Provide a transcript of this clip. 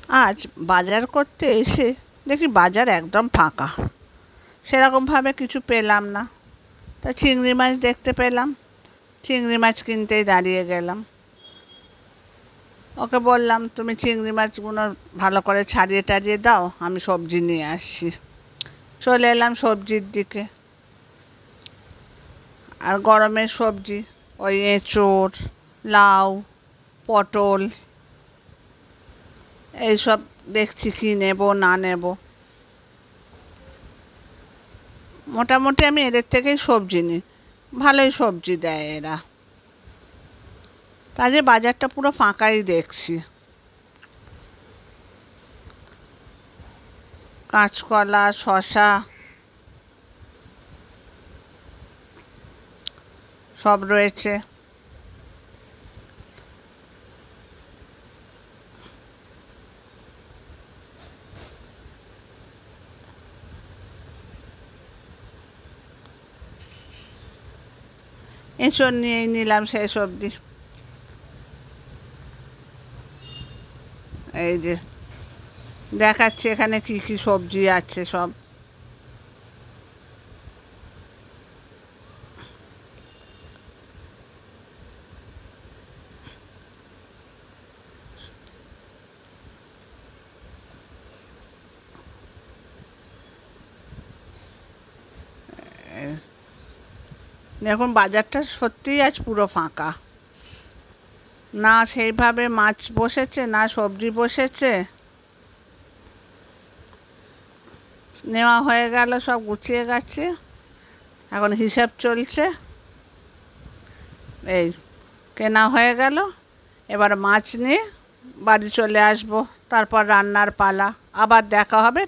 আজ বাজার করতে এসে দেখি বাজার একদম ফাঁকা, সেরকমভাবে কিছু পেলাম না। তা চিংড়ি মাছ দেখতে পেলাম, চিংড়ি মাছ কিনতেই দাঁড়িয়ে গেলাম। ওকে বললাম, তুমি চিংড়ি মাছগুলো ভালো করে ছাড়িয়ে টাড়িয়ে দাও, আমি সবজি নিয়ে আসছি। চলে এলাম সবজির দিকে। আর গরমের সবজি ওই এঁচোড়, লাউ, পটল, এইসব দেখছি কি নেব না নেব। মোটামুটি আমি এদের থেকেই সবজি নিই, ভালোই সবজি দেয় এরা। কাজে বাজারটা পুরো ফাঁকাই দেখছি। কাঁচকলা, শসা সব রয়েছে। এঁচোড় নিয়েই নিলাম শেষ অবধি। এই যে দেখাচ্ছি এখানে কি কি সবজি আছে সব। দেখুন বাজারটা সত্যিই আজ পুরো ফাঁকা, না সেইভাবে মাছ বসেছে না সবজি বসেছে। নেওয়া হয়ে গেল, সব গুছিয়ে গেছে, এখন হিসাব চলছে। এই কেনা হয়ে গেল, এবার মাছ নিয়ে বাড়ি চলে আসবো, তারপর রান্নার পালা। আবার দেখা হবে